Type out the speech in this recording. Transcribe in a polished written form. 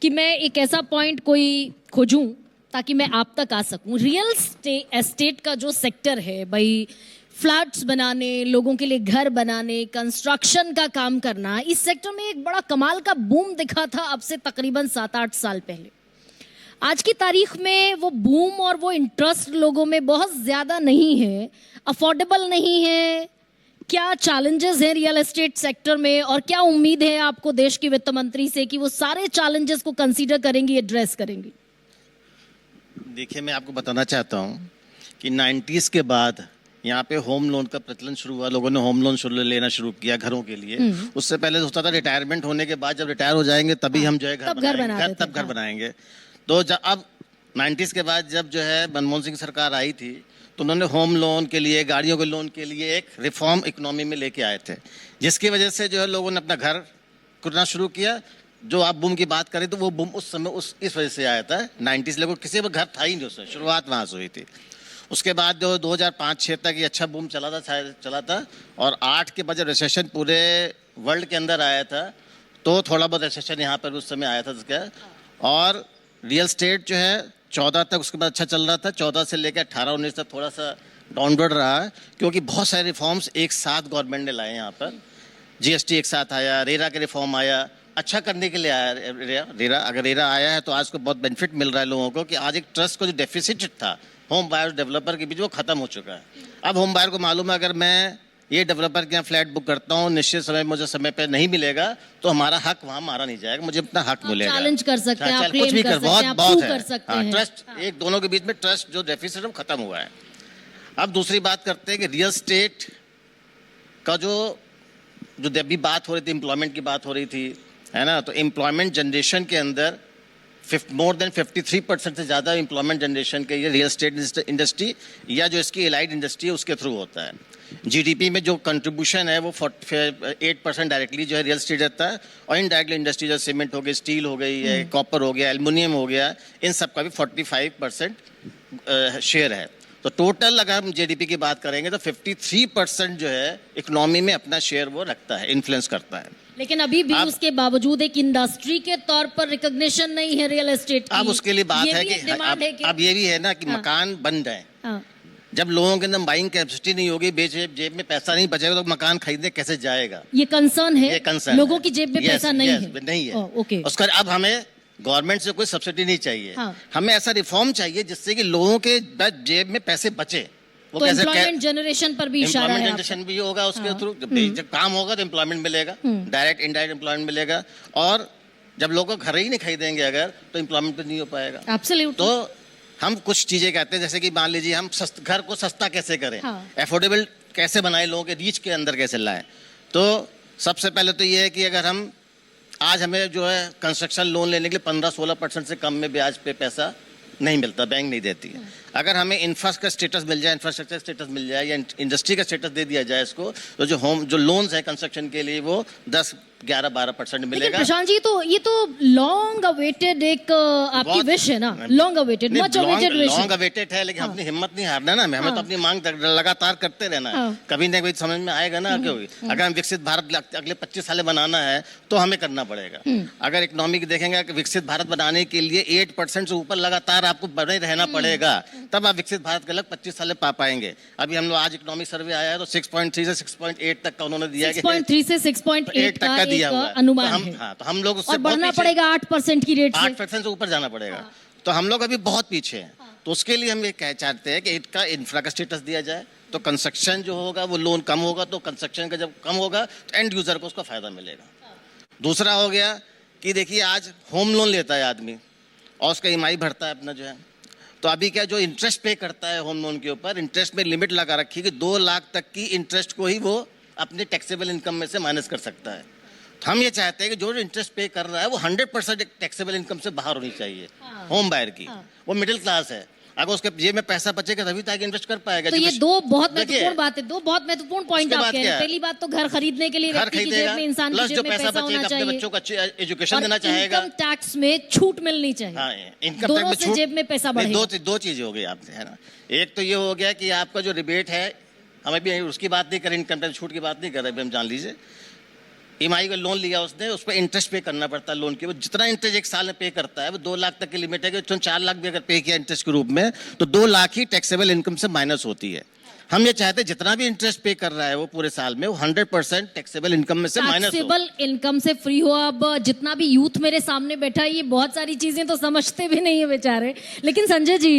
कि मैं एक ऐसा पॉइंट कोई खोजूं ताकि मैं आप तक आ सकूं। रियल एस्टेट का जो सेक्टर है भाई, फ्लैट्स बनाने, लोगों के लिए घर बनाने, कंस्ट्रक्शन का काम करना, इस सेक्टर में एक बड़ा कमाल का बूम दिखा था अब से तकरीबन 7-8 साल पहले। आज की तारीख में वो बूम और वो इंटरेस्ट लोगों में बहुत ज़्यादा नहीं है, अफोर्डेबल नहीं है। क्या चैलेंजेस हैं रियल एस्टेट सेक्टर में और क्या उम्मीद है आपको देश की वित्त मंत्री से कि वो सारे चैलेंजेस को कंसीडर करेंगी, एड्रेस करेंगी? देखिए, मैं आपको बताना चाहता हूँ कि 90s के बाद यहाँ पे होम लोन का प्रचलन शुरू हुआ। लोगों ने होम लोन लेना शुरू किया घरों के लिए। उससे पहले होता था रिटायरमेंट होने के बाद जब रिटायर हो जाएंगे तभी हम जो है घर बनाएंगे। तो जब अब 90s के बाद जब जो है मनमोहन सिंह सरकार आई थी तो उन्होंने होम लोन के लिए, गाड़ियों के लोन के लिए एक रिफॉर्म इकोनॉमी में लेके आए थे, जिसकी वजह से जो है लोगों ने अपना घर करना शुरू किया। जो आप बूम की बात करें तो वो बूम उस समय इस वजह से आया था 90s। लोगों किसी को घर था ही नहीं, उसमें शुरुआत वहाँ से हुई थी। उसके बाद जो 2005-06 तक ये अच्छा बूम चला था और 8 के बाद जब रिसेशन पूरे वर्ल्ड के अंदर आया था तो थोड़ा बहुत रिसेशन यहाँ पर उस समय आया था उसका। और रियल स्टेट जो है 14 तक उसके बाद अच्छा चल रहा था। 14 से लेकर 18-19 तक थोड़ा सा डाउनवर्ड रहा है, क्योंकि बहुत सारे रिफॉर्म्स एक साथ गवर्नमेंट ने लाए। यहाँ पर GST एक साथ आया, रेरा के रिफॉर्म आया, अच्छा करने के लिए आया रेरा। अगर रेरा आया है तो आज को बहुत बेनिफिट मिल रहा है लोगों को कि आज एक ट्रस्ट का जो डेफिसिट था होम बायर डेवलपर के बीच वो खत्म हो चुका है। अब होम बायर को मालूम है अगर मैं ये डेवलपर के यहाँ फ्लैट बुक करता हूँ, निश्चित समय मुझे समय पे नहीं मिलेगा तो हमारा हक वहाँ मारा नहीं जाएगा, मुझे अपना हक मिलेगा। चैलेंज कर सकते हैं, आप कुछ भी कर बहुत है। ट्रस्ट एक दोनों के बीच में ट्रस्ट जो डेफिसिट है वो खत्म हुआ है। अब दूसरी बात करते हैं कि रियल स्टेट का जो अभी बात हो रही थी, एम्प्लॉयमेंट की बात हो रही थी, है ना। तो एम्प्लॉयमेंट जनरेशन के अंदर मोर देन 53% से ज़्यादा एम्प्लॉयमेंट जनरेशन के ये रियल स्टेट इंडस्ट्री या जो इसकी एलाइड इंडस्ट्री है उसके थ्रू होता है। GDP में जो कंट्रीब्यूशन है वो 8% डायरेक्टली जो है रियल स्टेट देता है और इनडायरेक्टली इंडस्ट्री जो सीमेंट हो गई, स्टील हो गई है, कॉपर हो गया, एल्युमिनियम हो गया, इन सब का भी 45% शेयर है। तो टोटल अगर हम GDP की बात करेंगे तो 53% जो है इकोनॉमी में अपना शेयर वो रखता है, इन्फ्लुएंस करता है। लेकिन अभी भी उसके बावजूद एक इंडस्ट्री के तौर पर रिकॉग्निशन नहीं है रियल एस्टेट की। अब उसके लिए बात है कि अब ये भी है ना कि मकान बन जाए। जब लोगों के अंदर बाइंग कैपेसिटी नहीं होगी, जेब में पैसा नहीं बचेगा तो मकान खरीदने कैसे जाएगा? ये कंसर्न है, लोगों की जेब में पैसा नहीं है। ओके। उसका अब हमें गवर्नमेंट से कोई सब्सिडी नहीं चाहिए। हमें ऐसा रिफॉर्म चाहिए जिससे कि लोगों के जेब में पैसे बचे। तो एम्प्लॉयमेंट जनरेशन पर भी इशारा है। जनरेशन भी होगा उसके थ्रू, जब काम होगा तो एम्प्लॉयमेंट मिलेगा, डायरेक्ट इनडायरेक्ट एम्प्लॉयमेंट मिलेगा। और जब लोग घर ही नहीं खरीदेंगे अगर तो एम्प्लॉयमेंट नहीं हो पाएगा। एब्सोल्युटली। तो हम कुछ चीजें कहते हैं जैसे कि मान लीजिए हम घर को सस्ता कैसे करें, एफोर्डेबल कैसे बनाए, लोगों के रीच के अंदर कैसे लाएं। तो सबसे पहले तो ये है कि अगर हम आज हमें जो है कंस्ट्रक्शन लोन लेने के लिए 15-16% से कम में ब्याज पे पैसा नहीं मिलता, बैंक नहीं देती है। अगर हमें इंफ्रास्ट्रक्चर स्टेटस मिल जाए या इंडस्ट्री का स्टेटस दे दिया जाए इसको, तो जो लोन्स है कंस्ट्रक्शन के लिए वो 10-11-12% मिलेगा। प्रशांत जी, तो ये तो लॉन्ग अवेटेड एक आपकी विश है ना, long awaited, much awaited wish, long awaited है, लेकिन अपनी हिम्मत नहीं हारना ना। हमें तो अपनी मांग लगातार करते रहना है, कभी ना कभी समझ में आएगा ना। क्योंकि अगर हम विकसित भारत अगले 25 साल बनाना है तो हमें करना पड़ेगा। अगर इकोनॉमी देखेंगे कि विकसित भारत बनाने के लिए 8% से ऊपर लगातार आपको बने रहना पड़ेगा, तब आप विकसित भारत के अलग 25 साल पा पाएंगे। अभी हम लोग आज इकोनॉमिक सर्वे आया है तो 6.3 से 6.8 तक का उन्होंने दिया है, 6.3 से 6.8 का दिया हुआ अनुमान है। तो हम लोग उससे बढ़ना पड़ेगा 8% की रेट से, 8% से ऊपर जाना पड़ेगा। तो हम लोग अभी बहुत पीछे हैं। तो उसके लिए हम ये चाहते हैं कि इसका इंफ्रा का स्टेटस दिया जाए, तो कंस्ट्रक्शन जो होगा वो लोन कम होगा, तो कंस्ट्रक्शन का जब कम होगा तो एंड यूजर को उसका फायदा मिलेगा। दूसरा हो गया कि देखिए आज होम लोन लेता है आदमी और उसका EMI भरता है अपना जो है, तो अभी क्या जो इंटरेस्ट पे करता है होम लोन के ऊपर, इंटरेस्ट में लिमिट लगा रखी है कि 2 लाख तक की इंटरेस्ट को ही वो अपने टैक्सेबल इनकम में से माइनस कर सकता है। तो हम ये चाहते हैं कि जो इंटरेस्ट पे कर रहा है वो 100% टैक्सेबल इनकम से बाहर होनी चाहिए होम बायर की। वो मिडिल क्लास है, अगर उसके जेब में पैसा बचेगा तभी तो आगे इन्वेस्ट कर पाएगा। तो ये दो बहुत महत्वपूर्ण बात है, दो बहुत महत्वपूर्ण पॉइंट आप कह रहे हैं। पहली बात तो घर खरीदने के लिए व्यक्ति की जेब में, इंसान की जेब में पैसा होना चाहिए, बच्चों को अच्छी एजुकेशन देना चाहेगा, इनकम टैक्स में छूट मिलनी चाहिए, इनकम दोनों से जेब में पैसा बढ़ेगा। दो चीजें हो गई आपने, है ना। एक तो ये हो गया कि आपका जो रिबेट है, हम अभी उसकी बात नहीं कर रहे, इनकम टैक्स छूट की बात नहीं कर रहे, हम जान लीजिए। ईएमआई का लोन लिया उसने, उस पर इंटरेस्ट पे करना पड़ता है लोन के, वो जितना इंटरेस्ट एक साल में पे करता है वो 2 लाख तक की लिमिट है कि उसने 4 लाख भी अगर पे किया इंटरेस्ट के रूप में तो 2 लाख ही टैक्सेबल इनकम से माइनस होती है। हम ये चाहते हैं जितना भी इंटरेस्ट पे कर रहा है वो पूरे साल में वो 100% टैक्सेबल इनकम में से माइनस हो। टैक्सेबल इनकम से फ्री हो। अब जितना भी यूथ मेरे सामने बैठा है ये बहुत सारी चीजें तो समझते भी नहीं है बेचारे, लेकिन संजय जी